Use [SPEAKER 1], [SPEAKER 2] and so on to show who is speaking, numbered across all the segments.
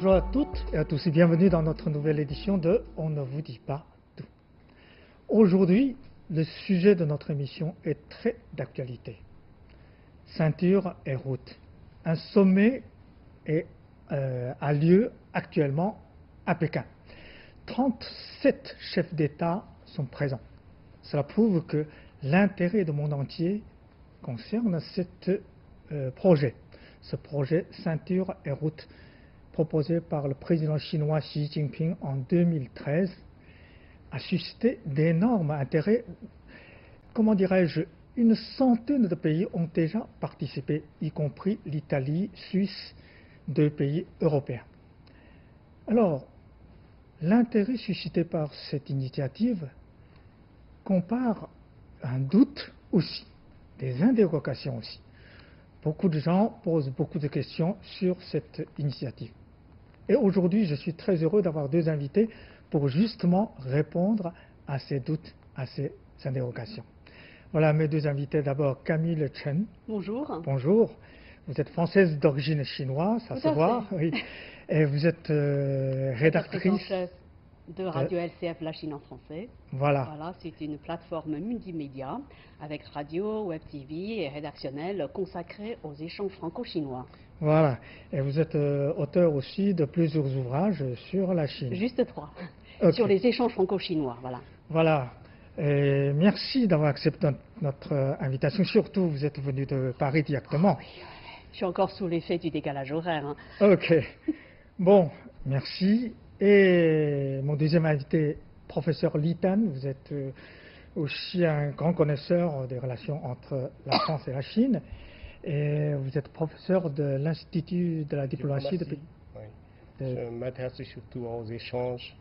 [SPEAKER 1] Bonjour à toutes et à tous et bienvenue dans notre nouvelle édition de On ne vous dit pas tout. Aujourd'hui, le sujet de notre émission est très d'actualité. Ceinture et route. Un sommet a lieu actuellement à Pékin. 37 chefs d'État sont présents. Cela prouve que l'intérêt du monde entier concerne ce projet ceinture et route proposé par le président chinois Xi Jinping en 2013 a suscité d'énormes intérêts. Comment dirais-je, une centaine de pays ont déjà participé, y compris l'Italie, Suisse, 2 pays européens. Alors, l'intérêt suscité par cette initiative compare un doute aussi, des interrogations aussi. Beaucoup de gens posent beaucoup de questions sur cette initiative. Et aujourd'hui, je suis très heureux d'avoir 2 invités pour justement répondre à ces doutes, à ces interrogations. Voilà mes 2 invités. D'abord, Camille Chen.
[SPEAKER 2] Bonjour.
[SPEAKER 1] Bonjour. Vous êtes française d'origine chinoise, ça se voit. Oui. Et vous êtes rédactrice
[SPEAKER 2] de Radio LCF La Chine en français.
[SPEAKER 1] Voilà,
[SPEAKER 2] c'est une plateforme multimédia avec radio, web TV et rédactionnel consacrée aux échanges franco-chinois.
[SPEAKER 1] Voilà. Et vous êtes auteur aussi de plusieurs ouvrages sur la Chine.
[SPEAKER 2] Juste 3.
[SPEAKER 1] Okay.
[SPEAKER 2] Sur les échanges franco-chinois, voilà.
[SPEAKER 1] Voilà. Et merci d'avoir accepté notre invitation. Surtout, vous êtes venu de Paris directement.
[SPEAKER 2] Oh oui, je suis encore sous l'effet du décalage horaire. Hein.
[SPEAKER 1] Ok. Bon, merci. Et mon deuxième invité, professeur Li Tan, vous êtes aussi un grand connaisseur des relations entre la France et la Chine. Et vous êtes professeur de l'Institut de la diplomatie de Pékin.
[SPEAKER 3] Oui. Je m'intéresse surtout aux échanges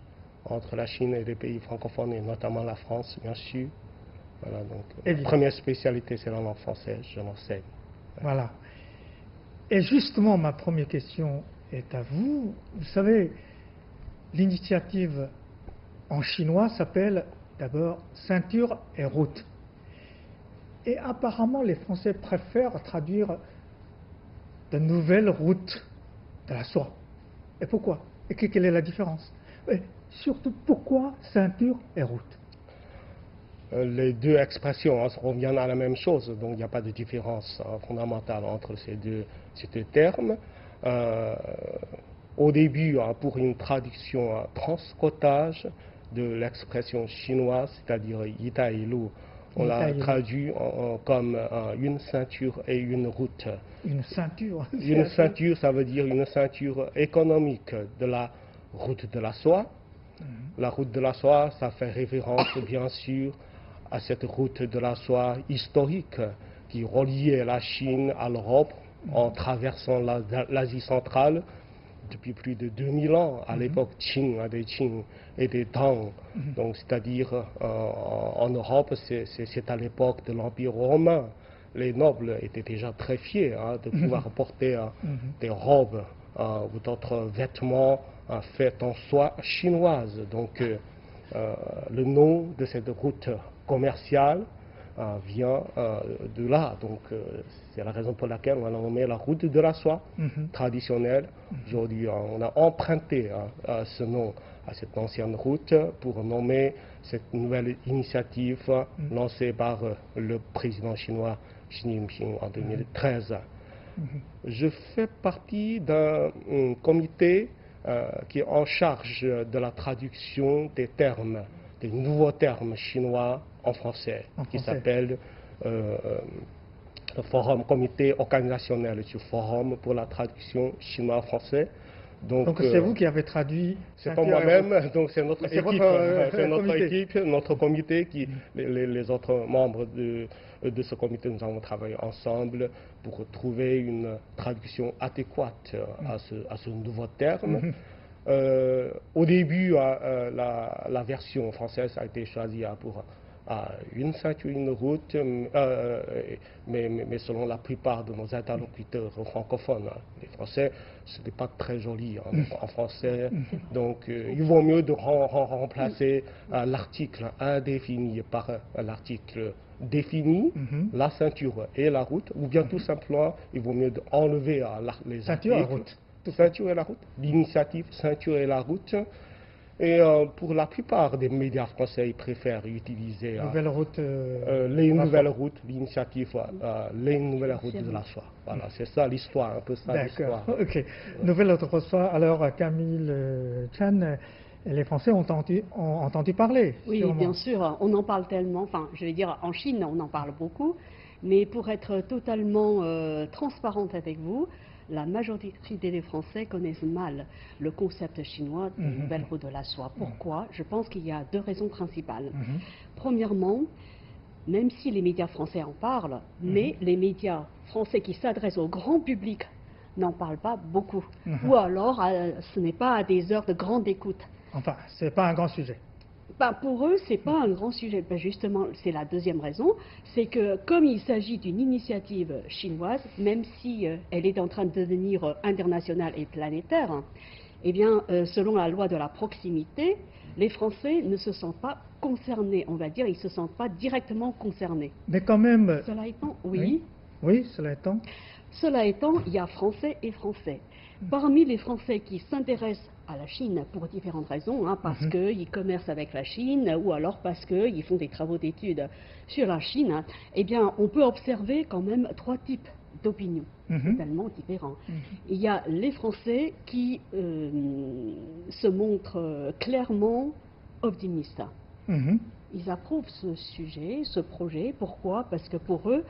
[SPEAKER 3] entre la Chine et les pays francophones, et notamment la France, bien sûr. Voilà, donc, la première spécialité, c'est la langue française, je l'enseigne.
[SPEAKER 1] Voilà. Et justement, ma première question est à vous. Vous savez, l'initiative en chinois s'appelle d'abord ceinture et route. Et apparemment, les Français préfèrent traduire de nouvelles routes de la soie. Et pourquoi? Et quelle est la différence? Et surtout, pourquoi ceinture et route?
[SPEAKER 3] Les 2 expressions reviennent à la même chose, donc il n'y a pas de différence fondamentale entre ces deux termes. Au début, pour une traduction transcodage de l'expression chinoise, c'est-à-dire Yitailu, on l'a traduit comme une ceinture et une route.
[SPEAKER 1] Une ceinture?
[SPEAKER 3] Une ceinture, ça veut dire une ceinture économique de la route de la soie. La route de la soie, ça fait référence bien sûr à cette route de la soie historique qui reliait la Chine à l'Europe en traversant l'Asie centrale depuis plus de 2000 ans, à l'époque des Qing et des Tang. Donc, c'est-à-dire en Europe, c'est à l'époque de l'Empire romain. Les nobles étaient déjà très fiers de pouvoir porter des robes ou d'autres vêtements faits en soie chinoise. Donc, le nom de cette route commerciale vient de là. Donc, c'est la raison pour laquelle on a nommé la route de la soie traditionnelle. Aujourd'hui, on a emprunté ce nom à cette ancienne route pour nommer cette nouvelle initiative lancée par le président chinois Xi Jinping en 2013. Je fais partie d'un comité qui est en charge de la traduction des termes, des nouveaux termes chinois en français, qui s'appelle le comité organisationnel du forum pour la traduction chinois-français.
[SPEAKER 1] Donc c'est vous qui avez traduit?
[SPEAKER 3] C'est pas moi-même, donc c'est notre équipe, c'est notre équipe, notre comité, les autres membres de ce comité, nous avons travaillé ensemble pour trouver une traduction adéquate à ce nouveau terme. Au début, la version française a été choisie pour une ceinture, une route, mais selon la plupart de nos interlocuteurs francophones, les Français, ce n'est pas très joli en français. Donc, il vaut mieux de remplacer l'article indéfini par l'article défini, la ceinture et la route, ou bien tout simplement, il vaut mieux enlever les
[SPEAKER 1] ceinture
[SPEAKER 3] articles.
[SPEAKER 1] et route. tout.
[SPEAKER 3] Ceinturer la route. L'initiative Ceinturer la route. Et pour la plupart des médias français, ils préfèrent utiliser
[SPEAKER 1] Nouvelle route.
[SPEAKER 3] les nouvelles routes, l'initiative, les nouvelles routes de la soie. Voilà, c'est ça l'histoire, un peu ça
[SPEAKER 1] D'accord,
[SPEAKER 3] l'histoire.
[SPEAKER 1] ok. Nouvelle route de la soie. Alors, Camille Chan, les Français ont entendu parler.
[SPEAKER 2] Oui,
[SPEAKER 1] sûrement.
[SPEAKER 2] bien sûr, on en parle tellement, enfin, je vais dire, en Chine, on en parle beaucoup, mais pour être totalement transparente avec vous, la majorité des Français connaissent mal le concept chinois de nouvelle route de la soie. Pourquoi? Je pense qu'il y a deux raisons principales. Premièrement, même si les médias français en parlent, mais les médias français qui s'adressent au grand public n'en parlent pas beaucoup. Ou alors, ce n'est pas à des heures de grande écoute.
[SPEAKER 1] Enfin, c'est pas un grand sujet.
[SPEAKER 2] Ben, pour eux, ce n'est pas un grand sujet. Ben, justement, c'est la deuxième raison, c'est que comme il s'agit d'une initiative chinoise, même si elle est en train de devenir internationale et planétaire, eh bien, selon la loi de la proximité, les Français ne se sentent pas concernés, on va dire, ils ne se sentent pas directement concernés.
[SPEAKER 1] Mais quand même.
[SPEAKER 2] Cela étant, oui.
[SPEAKER 1] Oui, cela étant.
[SPEAKER 2] Cela étant, il y a Français et Français. Parmi les Français qui s'intéressent à la Chine pour différentes raisons, parce qu'ils commercent avec la Chine ou alors parce qu'ils font des travaux d'études sur la Chine, eh bien, on peut observer quand même trois types d'opinions totalement différents. Il y a les Français qui se montrent clairement optimistes. Ils approuvent ce sujet, ce projet. Pourquoi? Parce que pour eux,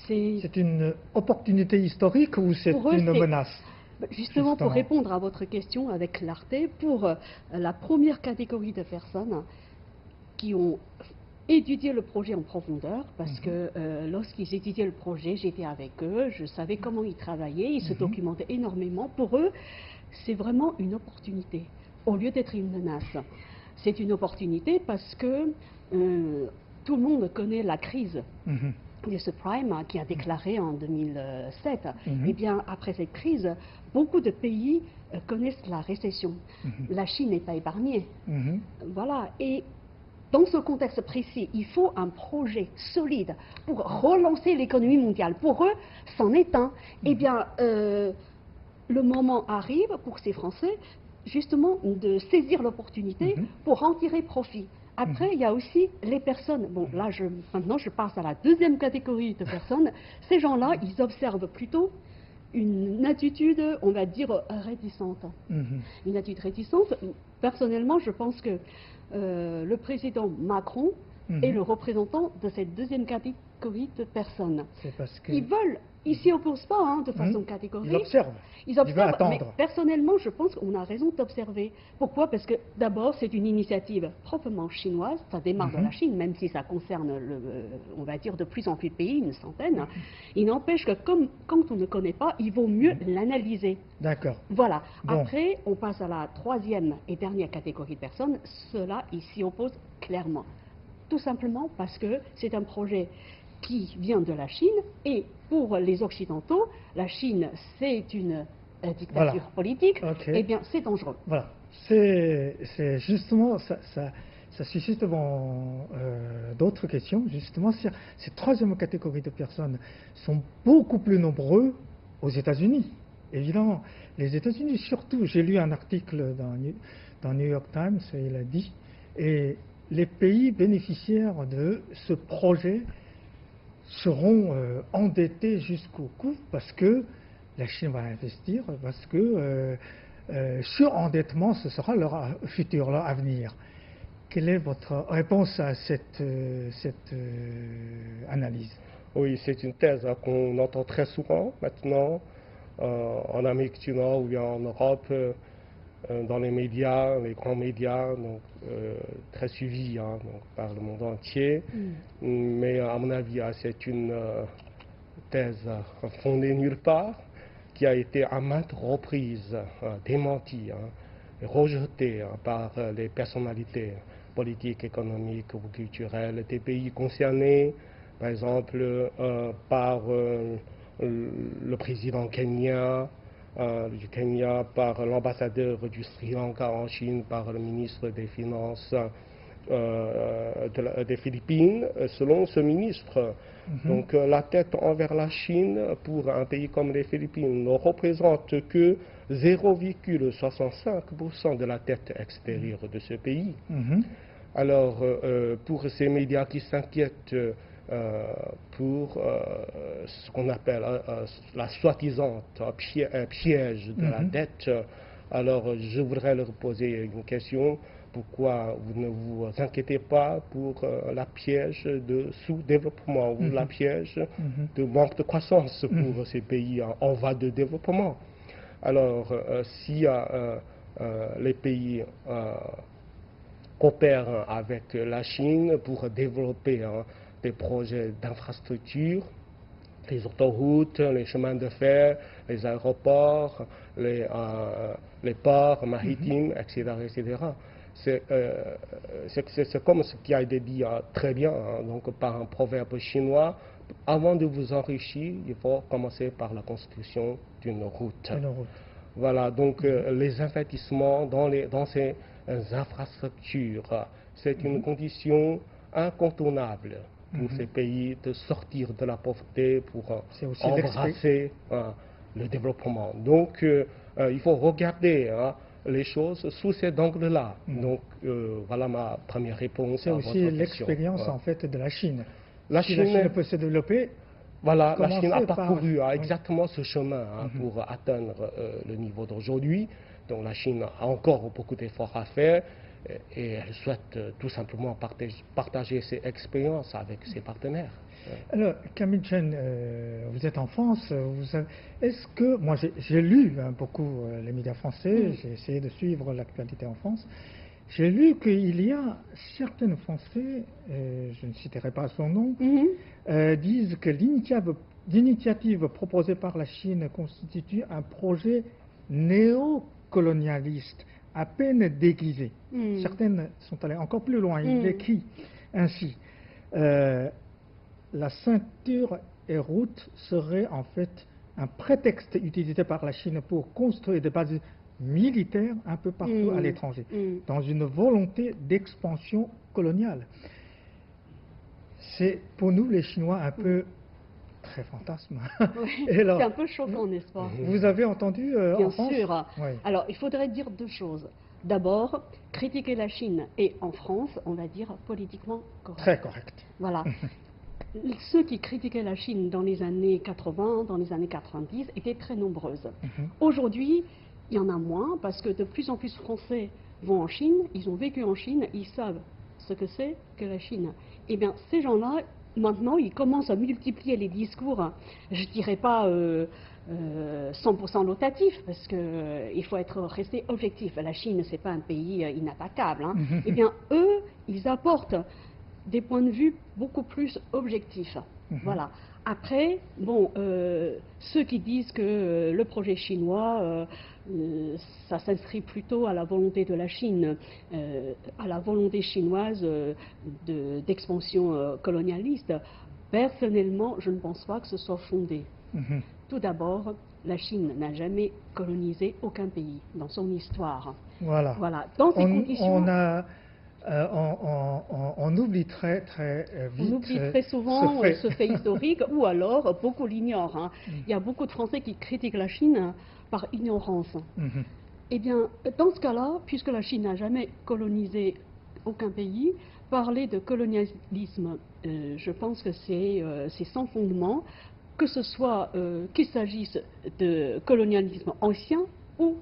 [SPEAKER 2] c'est...
[SPEAKER 1] C'est une opportunité historique ou c'est une menace?
[SPEAKER 2] Justement, pour répondre à votre question avec clarté, pour la première catégorie de personnes qui ont étudié le projet en profondeur, parce que lorsqu'ils étudiaient le projet, j'étais avec eux, je savais comment ils travaillaient, ils se documentaient énormément. Pour eux, c'est vraiment une opportunité, au lieu d'être une menace. C'est une opportunité parce que tout le monde connaît la crise du subprime qui a déclaré en 2007. Eh bien, après cette crise, beaucoup de pays connaissent la récession. La Chine n'est pas épargnée. Voilà. Et dans ce contexte précis, il faut un projet solide pour relancer l'économie mondiale. Pour eux, c'en est un. Eh bien, le moment arrive pour ces Français justement de saisir l'opportunité pour en tirer profit. Après, il y a aussi les personnes. Bon, là, maintenant, je passe à la deuxième catégorie de personnes. Ces gens-là, ils observent plutôt une attitude, on va dire, réticente. Une attitude réticente. Personnellement, je pense que le président Macron est le représentant de cette deuxième catégorie de personnes.
[SPEAKER 1] C'est parce que...
[SPEAKER 2] Ils s'y opposent pas de façon catégorique.
[SPEAKER 1] Ils observent.
[SPEAKER 2] Ils observent,
[SPEAKER 1] attendre.
[SPEAKER 2] mais personnellement, je pense qu'on a raison d'observer. Pourquoi? Parce que d'abord, c'est une initiative proprement chinoise. Ça démarre de la Chine, même si ça concerne, on va dire, de plus en plus de pays, une centaine. Il n'empêche que quand on ne connaît pas, il vaut mieux l'analyser.
[SPEAKER 1] D'accord.
[SPEAKER 2] Voilà.
[SPEAKER 1] Bon.
[SPEAKER 2] Après, on passe à la troisième et dernière catégorie de personnes. Ceux-là, ils s'y opposent clairement. Tout simplement parce que c'est un projet qui vient de la Chine, et pour les Occidentaux, la Chine, c'est une dictature politique, eh bien, c'est dangereux.
[SPEAKER 1] Voilà. C'est justement, ça suscite d'autres questions. Justement, ces troisième catégorie de personnes sont beaucoup plus nombreux aux États-Unis. Évidemment, les États-Unis surtout. J'ai lu un article dans New York Times, il a dit, et les pays bénéficiaires de ce projet seront endettés jusqu'au cou parce que la Chine va investir, parce que surendettement, ce sera leur futur, leur avenir. Quelle est votre réponse à cette analyse?
[SPEAKER 3] Oui, c'est une thèse qu'on entend très souvent maintenant en Amérique du Nord ou bien en Europe, dans les médias, les grands médias, donc, très suivis donc, par le monde entier. Mais à mon avis, c'est une thèse fondée nulle part, qui a été à maintes reprises démentie et rejetée par les personnalités politiques, économiques ou culturelles des pays concernés, par exemple par le président kenyan, du Kenya, par l'ambassadeur du Sri Lanka en Chine, par le ministre des Finances des Philippines, selon ce ministre. Donc la dette envers la Chine pour un pays comme les Philippines ne représente que 0,65% de la dette extérieure de ce pays. Alors pour ces médias qui s'inquiètent pour ce qu'on appelle la soi-disant piège de la dette, alors je voudrais leur poser une question. Pourquoi vous ne vous inquiétez pas pour la piège de sous-développement ou la piège de manque de croissance pour ces pays en voie de développement? Alors, si les pays coopèrent avec la Chine pour développer des projets d'infrastructure, les autoroutes, les chemins de fer, les aéroports, les ports maritimes, etc., etc., c'est comme ce qui a été dit très bien donc par un proverbe chinois. Avant de vous enrichir, il faut commencer par la construction d'une route. Voilà, donc les investissements dans ces infrastructures, c'est une condition incontournable pour ces pays de sortir de la pauvreté, pour embrasser le développement. Donc il faut regarder les choses sous cet angle-là. Donc voilà ma première réponse.
[SPEAKER 1] C'est aussi l'expérience en fait de la Chine.
[SPEAKER 3] La
[SPEAKER 1] Chine peut se développer.
[SPEAKER 3] Voilà, la Chine a parcouru exactement ce chemin pour atteindre le niveau d'aujourd'hui. Donc la Chine a encore beaucoup d'efforts à faire et elle souhaite tout simplement partager ses expériences avec ses partenaires.
[SPEAKER 1] Alors, Camille Chen, vous êtes en France. Est-ce que, moi j'ai lu beaucoup les médias français, j'ai essayé de suivre l'actualité en France. J'ai lu qu'il y a certains Français, je ne citerai pas son nom, disent que l'initiative proposée par la Chine constitue un projet néocolonialiste, à peine déguisé. Certaines sont allées encore plus loin. Il écrit ainsi. La ceinture et route serait en fait un prétexte utilisé par la Chine pour construire des bases militaires un peu partout à l'étranger, dans une volonté d'expansion coloniale. C'est pour nous les Chinois un peu très fantasme.
[SPEAKER 2] Oui, c'est un peu choquant, n'est-ce pas?
[SPEAKER 1] Vous avez entendu
[SPEAKER 2] Bien
[SPEAKER 1] en France?
[SPEAKER 2] sûr. Oui. Alors, il faudrait dire deux choses. D'abord, critiquer la Chine et en France, on va dire politiquement correct.
[SPEAKER 1] Très correct.
[SPEAKER 2] Voilà. Ceux qui critiquaient la Chine dans les années 80, dans les années 90, étaient très nombreuses. Aujourd'hui, il y en a moins parce que de plus en plus de Français vont en Chine, ils ont vécu en Chine, ils savent ce que c'est que la Chine. Eh bien, ces gens-là, maintenant, ils commencent à multiplier les discours, je ne dirais pas 100% notatifs, parce qu'il faut rester objectif. La Chine, ce n'est pas un pays inattaquable. Eh bien, eux, ils apportent des points de vue beaucoup plus objectifs. Voilà. Après, bon, ceux qui disent que le projet chinois, ça s'inscrit plutôt à la volonté de la Chine, à la volonté chinoise d'expansion colonialiste, personnellement, je ne pense pas que ce soit fondé. Tout d'abord, la Chine n'a jamais colonisé aucun pays dans son histoire.
[SPEAKER 1] Voilà.
[SPEAKER 2] Dans ces conditions...
[SPEAKER 1] On oublie très vite.
[SPEAKER 2] On oublie très souvent ce fait historique, ou alors beaucoup l'ignorent. Il y a beaucoup de Français qui critiquent la Chine par ignorance. Eh bien, dans ce cas-là, puisque la Chine n'a jamais colonisé aucun pays, parler de colonialisme, je pense que c'est sans fondement, que ce soit qu'il s'agisse de colonialisme ancien ou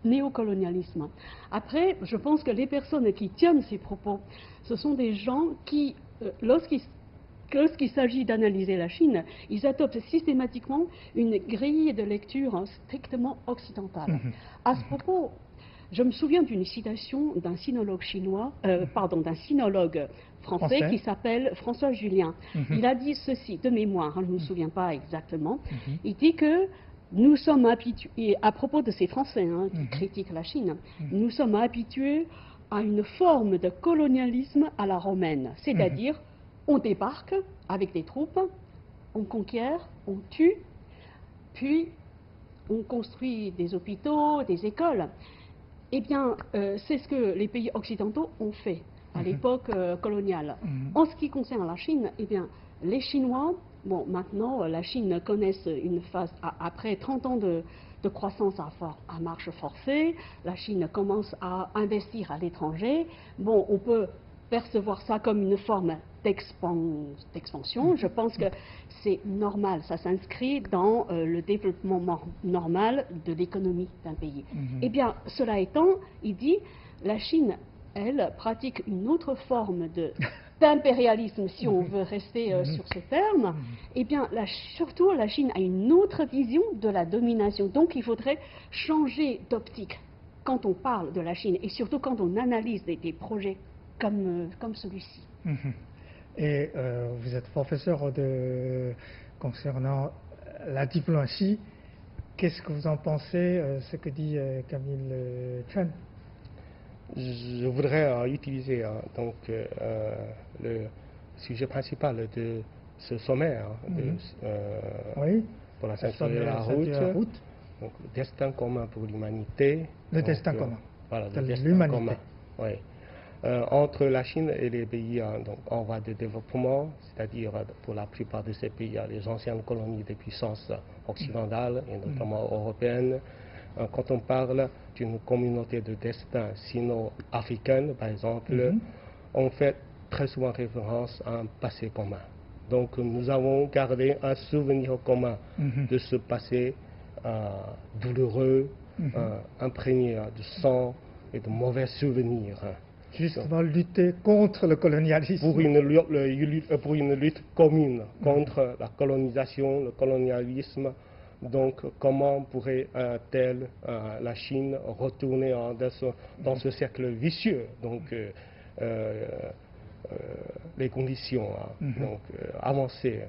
[SPEAKER 2] néocolonialisme. Après, je pense que les personnes qui tiennent ces propos, ce sont des gens qui, lorsqu'il s'agit d'analyser la Chine, ils adoptent systématiquement une grille de lecture strictement occidentale. À ce propos, je me souviens d'une citation d'un sinologue d'un sinologue français qui s'appelle François Julien. Il a dit ceci, de mémoire, je ne me souviens pas exactement, il dit que nous sommes habitués, à propos de ces Français qui critiquent la Chine, nous sommes habitués à une forme de colonialisme à la romaine, c'est-à-dire on débarque avec des troupes, on conquiert, on tue, puis on construit des hôpitaux, des écoles. Eh bien, c'est ce que les pays occidentaux ont fait. à l'époque coloniale. En ce qui concerne la Chine, eh bien, les Chinois, bon, maintenant, la Chine connaisse une phase, après 30 ans de croissance à marche forcée, la Chine commence à investir à l'étranger. Bon, on peut percevoir ça comme une forme d'expansion. Je pense que c'est normal, ça s'inscrit dans le développement normal de l'économie d'un pays. Eh bien, cela étant, il dit, la Chine, elle, pratique une autre forme d'impérialisme, si on veut rester sur ce terme. Eh bien, surtout, la Chine a une autre vision de la domination. Donc, il faudrait changer d'optique quand on parle de la Chine, et surtout quand on analyse des projets comme celui-ci.
[SPEAKER 1] Et vous êtes professeur concernant la diplomatie. Qu'est-ce que vous en pensez, ce que dit Camille Chen?
[SPEAKER 3] Je voudrais utiliser donc, le sujet principal de ce sommet
[SPEAKER 1] oui,
[SPEAKER 3] pour la ceinture de la route. Donc, le destin commun pour l'humanité.
[SPEAKER 1] Le destin commun.
[SPEAKER 3] Voilà,
[SPEAKER 1] de
[SPEAKER 3] le destin
[SPEAKER 1] l'humanité.
[SPEAKER 3] commun. Oui. Entre la Chine et les pays donc, en voie de développement, c'est-à-dire pour la plupart de ces pays, les anciennes colonies des puissances occidentales et notamment européennes, quand on parle d'une communauté de destin sino-africaine, par exemple, on fait très souvent référence à un passé commun. Donc nous avons gardé un souvenir commun de ce passé douloureux, imprégné de sang et de mauvais souvenirs.
[SPEAKER 1] Justement, lutter contre le colonialisme.
[SPEAKER 3] Pour une lutte commune contre la colonisation, le colonialisme. Donc, comment pourrait-elle, la Chine, retourner dans ce cercle vicieux? Donc, les conditions avancées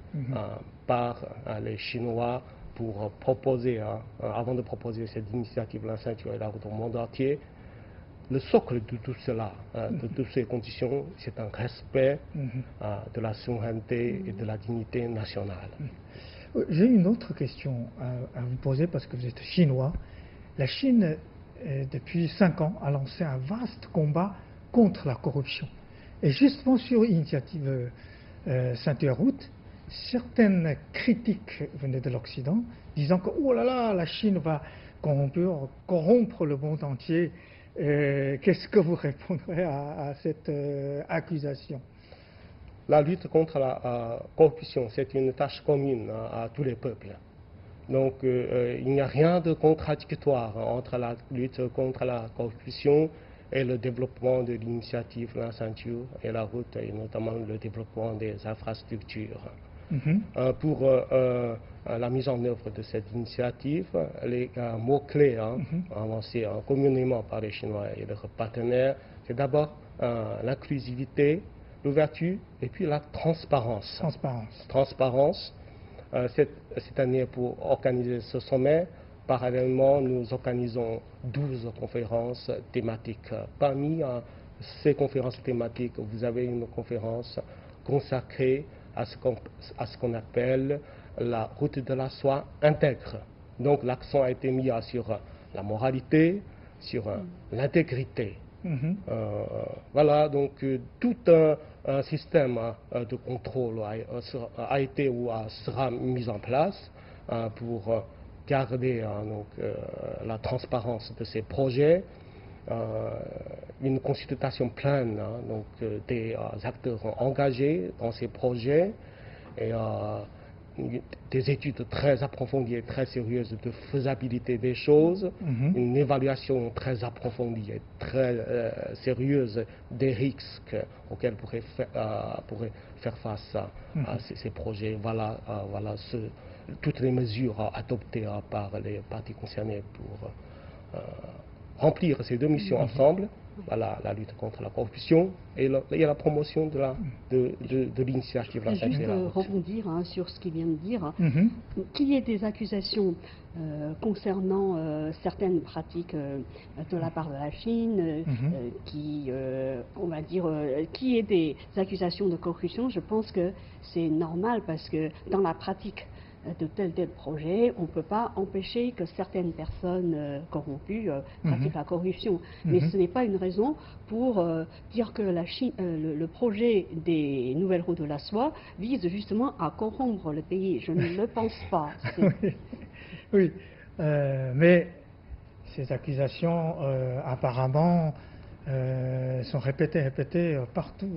[SPEAKER 3] par les Chinois pour proposer, avant de proposer cette initiative, la ceinture et la route au monde entier. Le socle de tout cela, de toutes ces conditions, c'est un respect de la souveraineté et de la dignité nationale.
[SPEAKER 1] J'ai une autre question à vous poser parce que vous êtes chinois. La Chine, depuis 5 ans, a lancé un vaste combat contre la corruption. Et justement sur l'initiative ceinture route, certaines critiques venaient de l'Occident, disant que oh là là, la Chine va corrompre le monde entier. Qu'est-ce que vous répondrez à cette accusation?
[SPEAKER 3] La lutte contre la corruption, c'est une tâche commune à tous les peuples. Donc il n'y a rien de contradictoire entre la lutte contre la corruption et le développement de l'initiative La Ceinture et la route, et notamment le développement des infrastructures. Pour la mise en œuvre de cette initiative, les mots-clés avancés communément par les Chinois et leurs partenaires, c'est d'abord l'inclusivité, l'ouverture et puis la transparence. Transparence. Cette année, pour organiser ce sommet, parallèlement, nous organisons 12 conférences thématiques. Parmi ces conférences thématiques, vous avez une conférence consacrée à ce qu'on appelle la route de la soie intègre. Donc l'accent a été mis sur la moralité, sur l'intégrité. Voilà, donc tout un système de contrôle a été ou sera mis en place pour garder la transparence de ces projets, une consultation pleine des acteurs engagés dans ces projets et des études très approfondies et très sérieuses de faisabilité des choses, une évaluation très approfondie et très sérieuse des risques auxquels pourraient faire face à ces projets. Voilà, toutes les mesures adoptées par les parties concernées pour remplir ces deux missions ensemble. Voilà, la lutte contre la corruption et la promotion de l'initiative.
[SPEAKER 2] Je vais juste rebondir sur ce qu'il vient de dire. Qu'il y ait des accusations concernant certaines pratiques de la part de la Chine, on va dire, qu'il y ait des accusations de corruption, je pense que c'est normal parce que dans la pratique de tel projet, on ne peut pas empêcher que certaines personnes corrompues pratiquent la corruption. Mais ce n'est pas une raison pour dire que le projet des nouvelles routes de la soie vise justement à corrompre le pays. Je ne le pense pas.
[SPEAKER 1] Oui, mais ces accusations apparemment sont répétées partout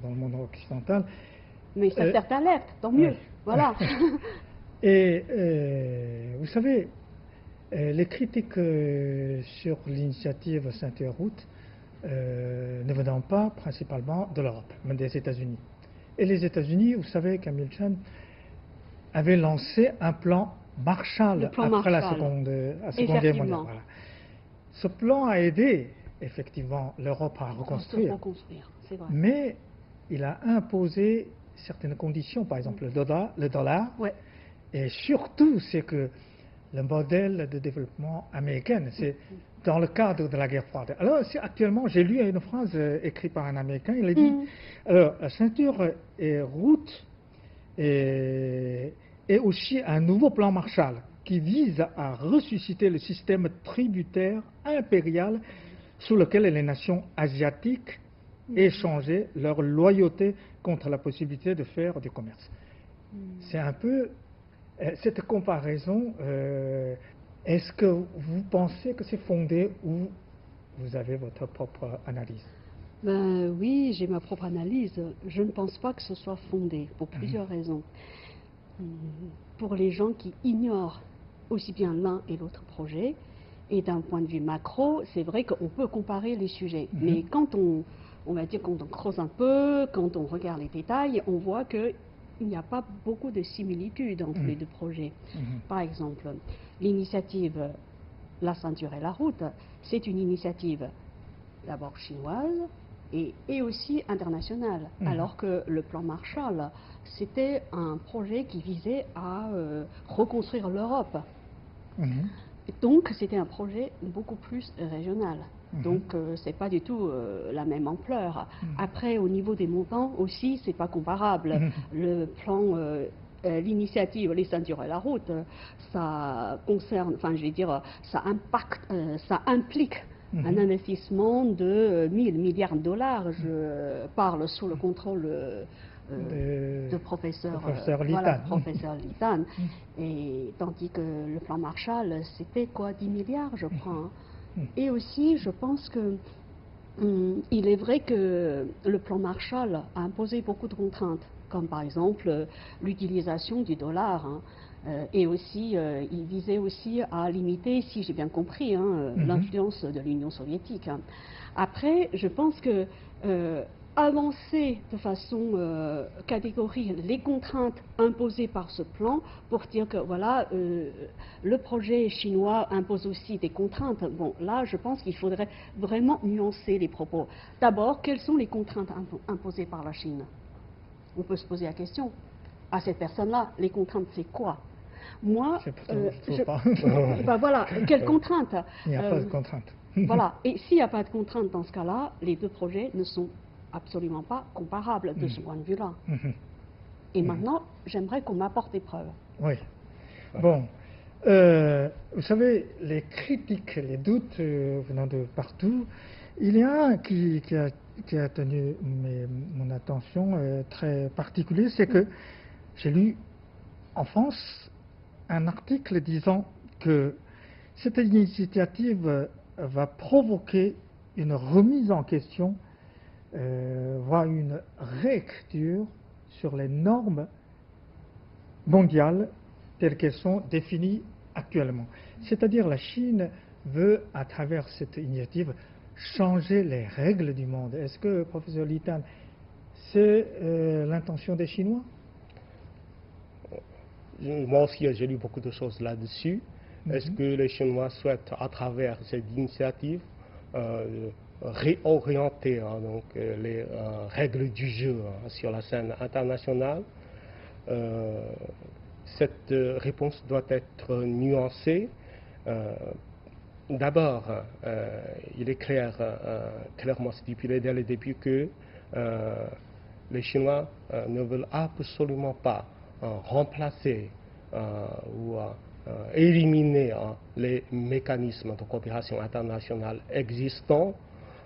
[SPEAKER 1] dans le monde occidental.
[SPEAKER 2] Mais ça sert d'alerte, tant mieux. Voilà.
[SPEAKER 1] Et vous savez, les critiques sur l'initiative Ceinture Route ne venant pas principalement de l'Europe, mais des États-Unis. Et les États-Unis, vous savez qu'Emile Chen avait lancé un plan Marshall après la Seconde Guerre mondiale. Voilà. Ce plan a aidé effectivement l'Europe à reconstruire.
[SPEAKER 2] C'est vrai.
[SPEAKER 1] Mais il a imposé certaines conditions, par exemple le dollar.
[SPEAKER 2] Ouais.
[SPEAKER 1] Et surtout, c'est que le modèle de développement américain, c'est dans le cadre de la guerre froide. Alors, actuellement, j'ai lu une phrase écrite par un Américain, il a dit, alors, la ceinture et route est aussi un nouveau plan Marshall qui vise à ressusciter le système tributaire impérial sous lequel les nations asiatiques échangeaient leur loyauté contre la possibilité de faire du commerce. C'est un peu cette comparaison. Est-ce que vous pensez que c'est fondé ou vous avez votre propre analyse?
[SPEAKER 2] Ben, oui, j'ai ma propre analyse. Je ne pense pas que ce soit fondé pour plusieurs raisons. Pour les gens qui ignorent aussi bien l'un et l'autre projet, et d'un point de vue macro, c'est vrai qu'on peut comparer les sujets. Mais quand on va dire, quand on creuse un peu, quand on regarde les détails, on voit qu'il n'y a pas beaucoup de similitudes entre les deux projets. Par exemple, l'initiative La ceinture et la route, c'est une initiative d'abord chinoise et aussi internationale, alors que le plan Marshall, c'était un projet qui visait à reconstruire l'Europe. Donc c'était un projet beaucoup plus régional. Donc c'est pas du tout la même ampleur. Après, au niveau des montants aussi, c'est pas comparable. Le plan, l'initiative Les ceintures et la route, ça concerne, enfin je vais dire, ça implique un investissement de 1000 milliards de dollars. Je parle sous le contrôle de professeur Littan. Et tandis que le plan Marshall, c'était quoi, 10 milliards, je crois. Et aussi, je pense que il est vrai que le plan Marshall a imposé beaucoup de contraintes, comme par exemple l'utilisation du dollar. Et aussi, il visait aussi à limiter, si j'ai bien compris, l'influence de l'Union soviétique. Après, je pense que avancer de façon catégorique les contraintes imposées par ce plan pour dire que voilà, le projet chinois impose aussi des contraintes. Bon, là, je pense qu'il faudrait vraiment nuancer les propos. D'abord, quelles sont les contraintes imposées par la Chine? On peut se poser la question. À cette personne-là, les contraintes, c'est quoi? Moi, ben voilà, quelles contraintes?
[SPEAKER 1] Il n'y a pas de contraintes.
[SPEAKER 2] Voilà, et s'il n'y a pas de contraintes dans ce cas-là, les deux projets ne sont absolument pas comparables de ce point de vue-là. Et maintenant, j'aimerais qu'on m'apporte des preuves.
[SPEAKER 1] Oui. Bon, vous savez, les critiques, les doutes venant de partout, il y a un qui a tenu mon attention très particulier, c'est que j'ai lu en France un article disant que cette initiative va provoquer une remise en question, voire une réécriture sur les normes mondiales telles qu'elles sont définies actuellement. C'est-à-dire la Chine veut, à travers cette initiative, changer les règles du monde. Est-ce que, professeur Littan, c'est l'intention des Chinois?
[SPEAKER 3] Moi aussi, j'ai lu beaucoup de choses là-dessus. Est-ce que les Chinois souhaitent, à travers cette initiative, réorienter donc, les règles du jeu sur la scène internationale? Cette réponse doit être nuancée. D'abord, il est clairement stipulé dès le début que les Chinois ne veulent absolument pas remplacer ou éliminer les mécanismes de coopération internationale existants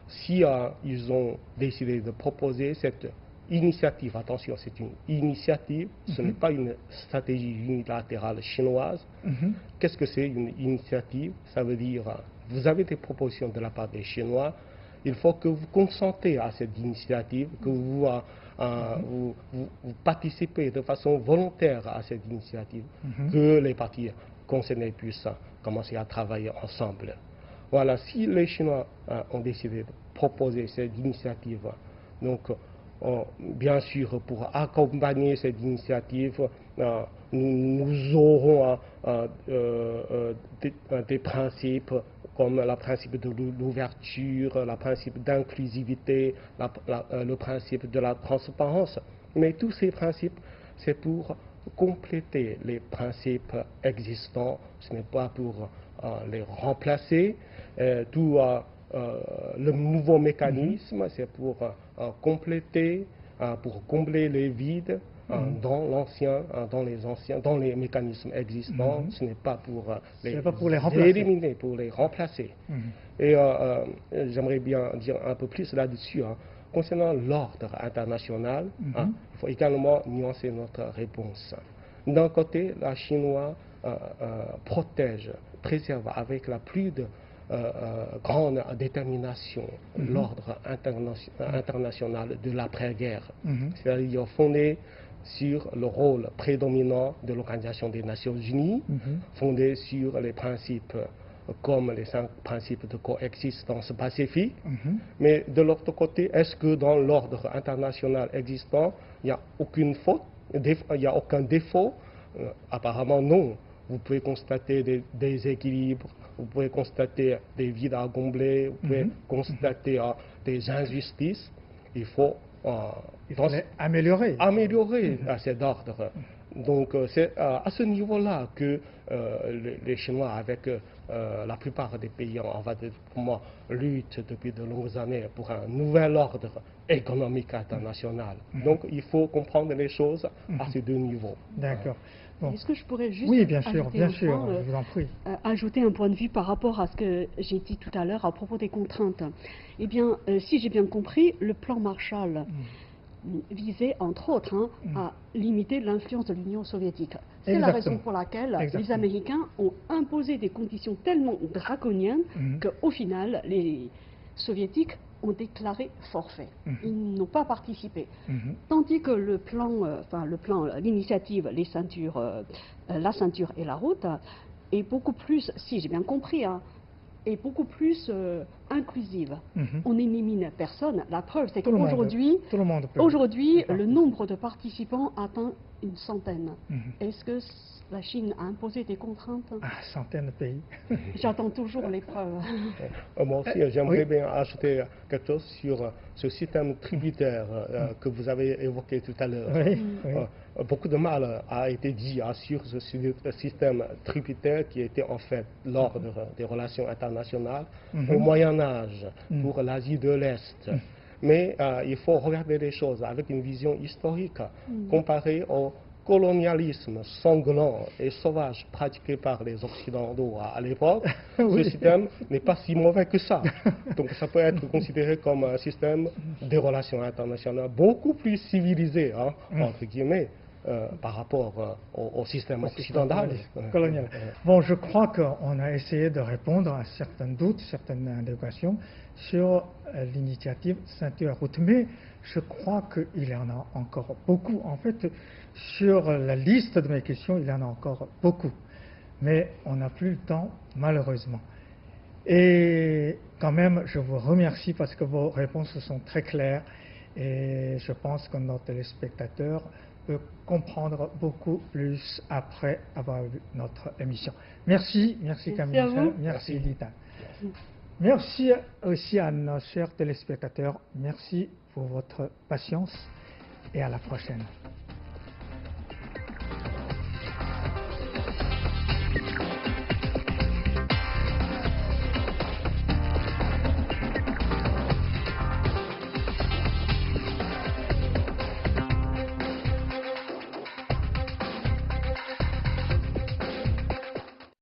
[SPEAKER 3] si ils ont décidé de proposer cette initiative. Attention, c'est une initiative, ce n'est pas une stratégie unilatérale chinoise. Qu'est-ce que c'est une initiative? Ça veut dire, vous avez des propositions de la part des Chinois, il faut que vous consentez à cette initiative, que vous participez de façon volontaire à cette initiative, que les parties concernées puissent commencer à travailler ensemble. Voilà, si les Chinois ont décidé de proposer cette initiative, donc bien sûr, pour accompagner cette initiative, nous aurons des principes comme le principe de l'ouverture, le principe d'inclusivité, le principe de la transparence. Mais tous ces principes, c'est pour compléter les principes existants, ce n'est pas pour les remplacer. Tout le nouveau mécanisme, c'est pour compléter, pour combler les vides dans les mécanismes existants. Ce n'est pas pour les éliminer, pour les remplacer. Et j'aimerais bien dire un peu plus là-dessus. Concernant l'ordre international, il faut également nuancer notre réponse. D'un côté, la Chine protège, préserve avec la plus de grande détermination l'ordre international de l'après-guerre, c'est-à-dire fondé sur le rôle prédominant de l'Organisation des Nations Unies, fondé sur les principes comme les 5 principes de coexistence pacifique. Mais de l'autre côté, est-ce que dans l'ordre international existant, il n'y a aucune faute, il n'y a aucun défaut? Apparemment non. Vous pouvez constater des déséquilibres, vous pouvez constater des vides à combler, vous pouvez constater des injustices. Il faut
[SPEAKER 1] améliorer
[SPEAKER 3] cet ordre. Donc c'est à ce niveau-là que les Chinois, avec la plupart des pays en voie de développement, luttent depuis de longues années pour un nouvel ordre économique international. Donc il faut comprendre les choses à ces deux niveaux.
[SPEAKER 1] D'accord.
[SPEAKER 2] Bon. Est-ce que je pourrais juste
[SPEAKER 1] je vous en prie.
[SPEAKER 2] Ajouter un point de vue par rapport à ce que j'ai dit tout à l'heure à propos des contraintes? Eh bien, si j'ai bien compris, le plan Marshall visait, entre autres, à limiter l'influence de l'Union soviétique. C'est la raison pour laquelle les Américains ont imposé des conditions tellement draconiennes qu'au final, les Soviétiques ont déclaré forfait. Ils n'ont pas participé. Tandis que l'initiative, la ceinture et la route, est beaucoup plus, si j'ai bien compris, est beaucoup plus inclusive. On n'élimine personne. La preuve, c'est qu'aujourd'hui, le nombre de participants atteint une centaine. Est-ce que la Chine a imposé des contraintes?
[SPEAKER 1] Centaines de pays.
[SPEAKER 2] J'attends toujours les preuves.
[SPEAKER 3] Moi aussi, j'aimerais bien ajouter quelque chose sur ce système tributaire que vous avez évoqué tout à l'heure. Beaucoup de mal a été dit sur ce système tributaire qui était en fait l'ordre des relations internationales au Moyen-Âge pour l'Asie de l'Est. Mais il faut regarder les choses avec une vision historique comparée au colonialisme sanglant et sauvage pratiqué par les Occidentaux à l'époque. Ce système n'est pas si mauvais que ça. Donc ça peut être considéré comme un système des relations internationales beaucoup plus civilisé, entre guillemets, par rapport au système occidental.
[SPEAKER 1] Colonial. Bon, je crois qu'on a essayé de répondre à certains doutes, certaines interrogations sur l'initiative Ceinture Route. Mais je crois qu'il y en a encore beaucoup. En fait, sur la liste de mes questions, il y en a encore beaucoup. Mais on n'a plus le temps, malheureusement. Et quand même, je vous remercie parce que vos réponses sont très claires. Et je pense que nos téléspectateurs peuvent comprendre beaucoup plus après avoir vu notre émission. Merci Camille Michel, merci Lita. Merci aussi à nos chers téléspectateurs. Merci pour votre patience et à la prochaine.